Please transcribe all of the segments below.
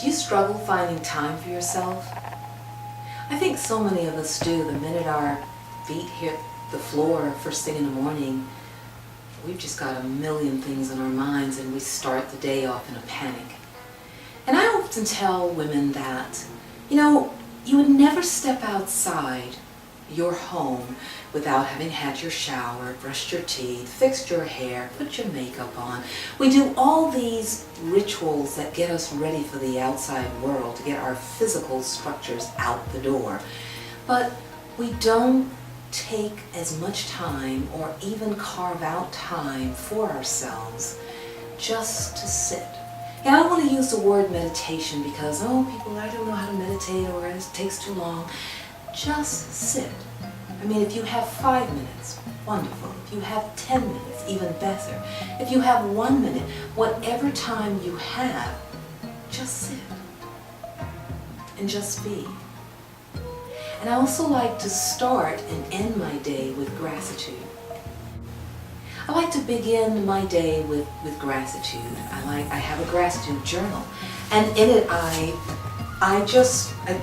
Do you struggle finding time for yourself? I think so many of us do. The minute our feet hit the floor first thing in the morning, we've just got a million things in our minds and we start the day off in a panic. And I often tell women that, you would never step outside your home without having had your shower, brushed your teeth, fixed your hair, put your makeup on. We do all these rituals that get us ready for the outside world, to get our physical structures out the door. But we don't take as much time or even carve out time for ourselves just to sit. And I don't want to use the word meditation because, people, I don't know how to meditate or it takes too long. Just sit. I mean, if you have 5 minutes, wonderful. If you have 10 minutes, even better. If you have 1 minute, whatever time you have, just sit and just be. And I also like to start and end my day with gratitude. I like to begin my day with gratitude. I have a gratitude journal, and in it I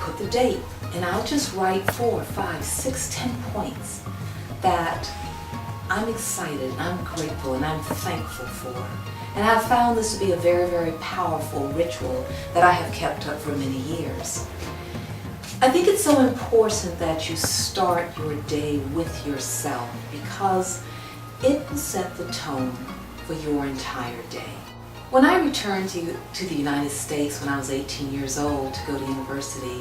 put the date, and I'll just write 4, 5, 6, 10 points that I'm excited, I'm grateful, and I'm thankful for. And I've found this to be a very, very powerful ritual that I have kept up for many years. I think it's so important that you start your day with yourself because it will set the tone for your entire day. When I returned to the United States when I was 18 years old to go to university,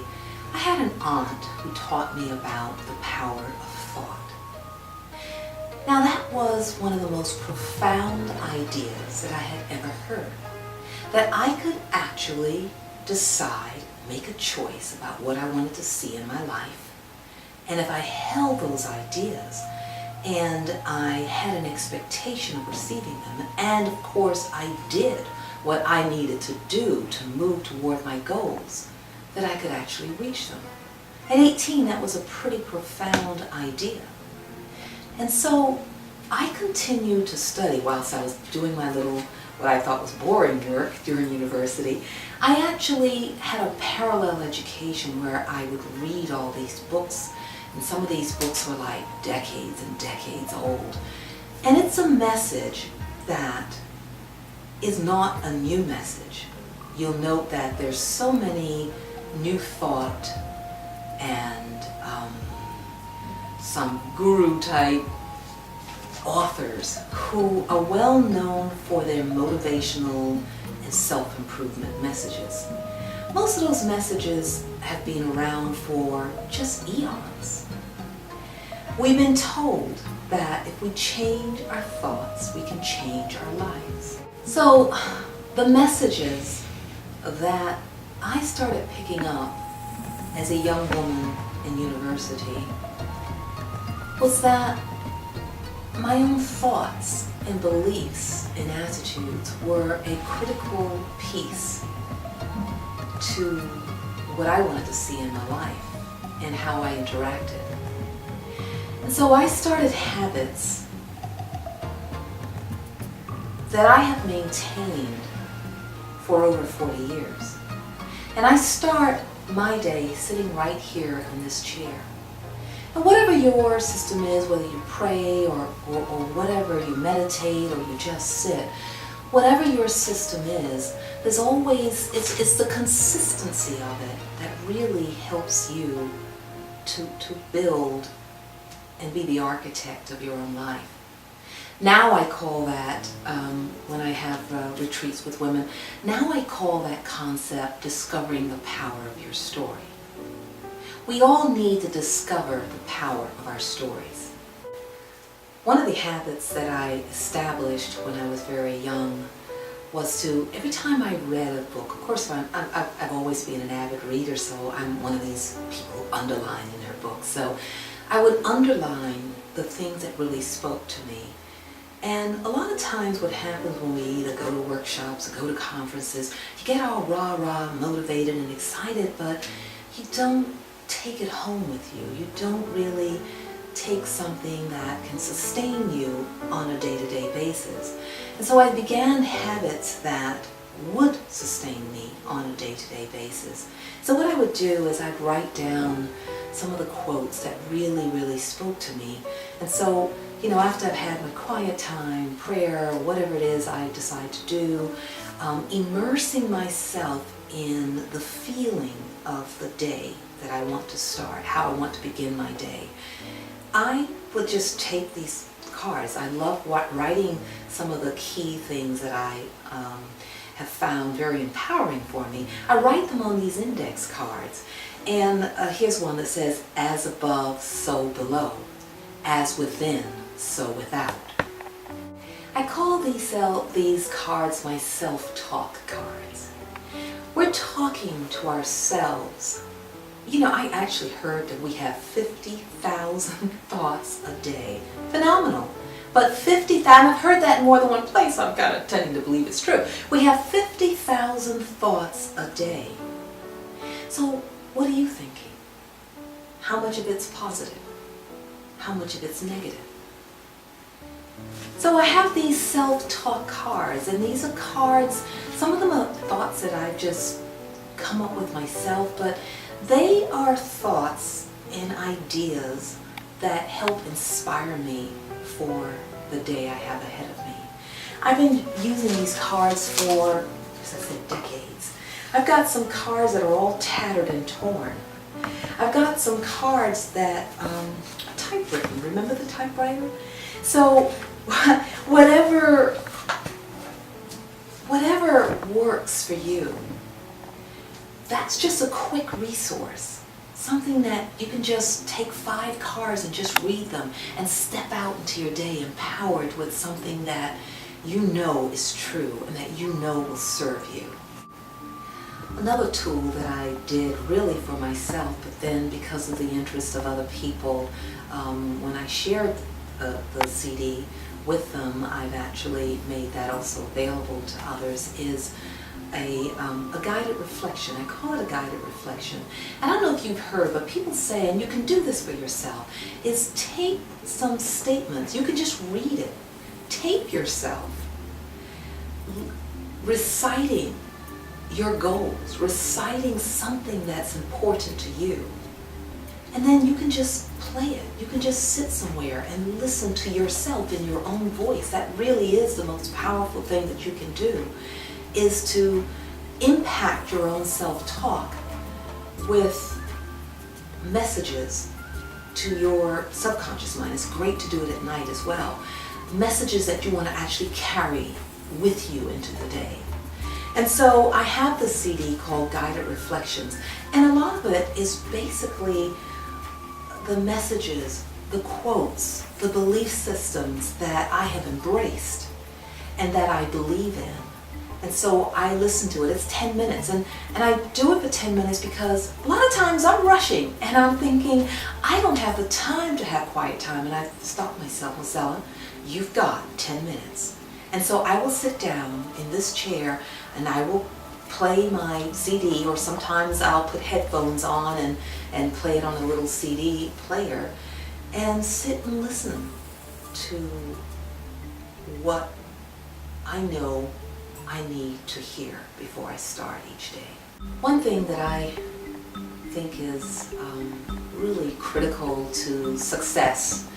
I had an aunt who taught me about the power of thought. Now that was one of the most profound ideas that I had ever heard, that I could actually decide, make a choice about what I wanted to see in my life. And if I held those ideas and I had an expectation of receiving them, and of course I did what I needed to do to move toward my goals, that I could actually reach them. At 18, that was a pretty profound idea. And so I continued to study whilst I was doing my little, what I thought was boring work during university. I actually had a parallel education where I would read all these books, and some of these books were like decades and decades old. And it's a message that is not a new message. You'll note that there's so many new thought and some guru type authors who are well known for their motivational and self-improvement messages. Most of those messages have been around for just eons. We've been told that if we change our thoughts, we can change our lives. So the messages that I started picking up as a young woman in university was that my own thoughts and beliefs and attitudes were a critical piece to what I wanted to see in my life and how I interacted. And so I started habits that I have maintained for over 40 years. And I start my day sitting right here in this chair. And whatever your system is, whether you pray or whatever, you meditate or you just sit, whatever your system is, there's always, it's the consistency of it that really helps you to build and be the architect of your own life. Now I call that, when I have retreats with women, now I call that concept discovering the power of your story. We all need to discover the power of our stories. One of the habits that I established when I was very young was to, every time I read a book, of course I've always been an avid reader, so I'm one of these people who underline in their books. So I would underline the things that really spoke to me. And a lot of times what happens when we either go to workshops or go to conferences, you get all rah-rah motivated and excited, but you don't take it home with you. You don't really take something that can sustain you on a day-to-day basis. And so I began habits that would sustain me on a day-to-day basis. So what I would do is I'd write down some of the quotes that really, really spoke to me. And so, after I've had my quiet time, prayer, whatever it is I decide to do, immersing myself in the feeling of the day that I want to start, how I want to begin my day, I would just take these cards. I love writing some of the key things that I have found very empowering for me. I write them on these index cards. And here's one that says, as above, so below. As within, so without. I call these cards my self-talk cards. We're talking to ourselves. I actually heard that we have 50,000 thoughts a day. Phenomenal. But 50,000, I've heard that in more than one place, I'm kind of tending to believe it's true. We have 50,000 thoughts a day. So what are you thinking? How much of it's positive? How much of it's negative? So I have these self-talk cards, and these are cards, some of them are thoughts that I've just come up with myself, but they are thoughts and ideas that help inspire me for the day I have ahead of me. I've been using these cards for, as I said, decades. I've got some cards that are all tattered and torn. I've got some cards that are typewritten. Remember the typewriter? So whatever works for you, that's just a quick resource. Something that you can just take 5 cards and just read them and step out into your day empowered with something that you know is true and that you know will serve you. Another tool that I did really for myself, but then because of the interest of other people, when I shared the CD with them, I've actually made that also available to others, is a guided reflection. I call it a guided reflection. And I don't know if you've heard, but people say, and you can do this for yourself, is take some statements. You can just read it. Tape yourself reciting your goals, reciting something that's important to you. And then you can just play it. You can just sit somewhere and listen to yourself in your own voice. That really is the most powerful thing that you can do, is to impact your own self-talk with messages to your subconscious mind. It's great to do it at night as well. Messages that you want to actually carry with you into the day. And so I have this CD called Guided Reflections, and a lot of it is basically the messages, the quotes, the belief systems that I have embraced and that I believe in. And so I listen to it. It's 10 minutes. And I do it for 10 minutes because a lot of times I'm rushing and I'm thinking, I don't have the time to have quiet time. And I stop myself, Mozella, you've got 10 minutes. And so I will sit down in this chair and I will play my CD, or sometimes I'll put headphones on and play it on a little CD player and sit and listen to what I know I need to hear before I start each day. One thing that I think is really critical to success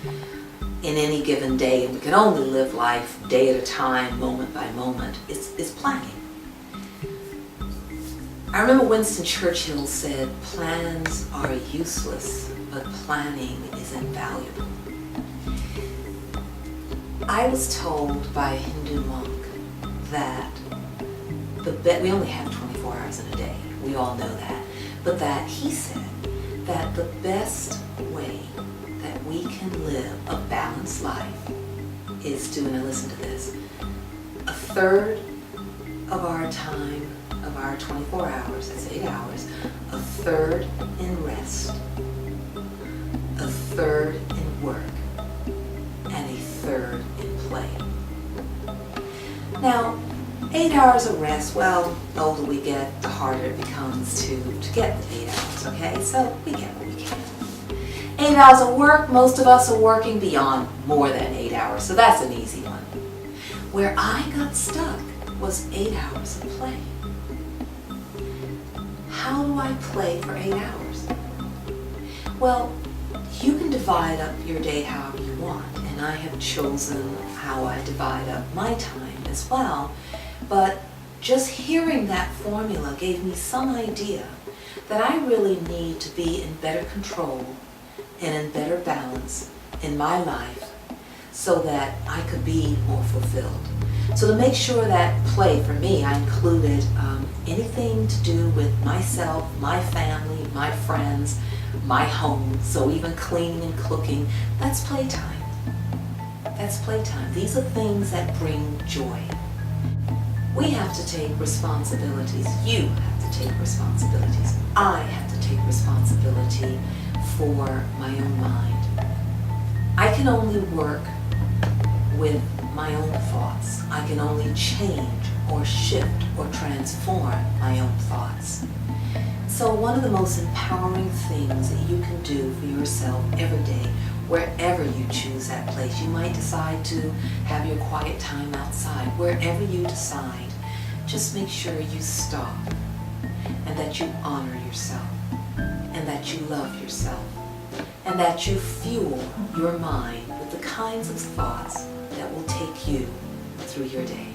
in any given day, and we can only live life day at a time, moment by moment, is planning. I remember Winston Churchill said, plans are useless, but planning is invaluable. I was told by a Hindu monk that we only have 24 hours in a day. We all know that. But that he said that the best way that we can live a balanced life is to, and now listen to this, 1/3 of our time, of our 24 hours, that's 8 hours, 1/3 in rest, 1/3 in work, and 1/3 in play. Now, 8 hours of rest, well, the older we get, the harder it becomes to get the 8 hours, okay? So we get what we can. 8 hours of work, most of us are working beyond more than 8 hours, so that's an easy one. Where I got stuck was 8 hours of play. How do I play for 8 hours? Well, you can divide up your day however you want, and I have chosen how I divide up my time as well, but just hearing that formula gave me some idea that I really need to be in better control and in better balance in my life so that I could be more fulfilled. So to make sure that play for me, I included anything to do with myself, my family, my friends, my home. So even cleaning and cooking, that's playtime. That's playtime. These are things that bring joy. We have to take responsibilities. You have to take responsibilities. I have to take responsibility for my own mind. I can only work with my own thoughts. I can only change or shift or transform my own thoughts. So one of the most empowering things that you can do for yourself every day, wherever you choose that place, you might decide to have your quiet time outside, wherever you decide, just make sure you stop and that you honor yourself and that you love yourself and that you fuel your mind with the kinds of thoughts that will take you through your day.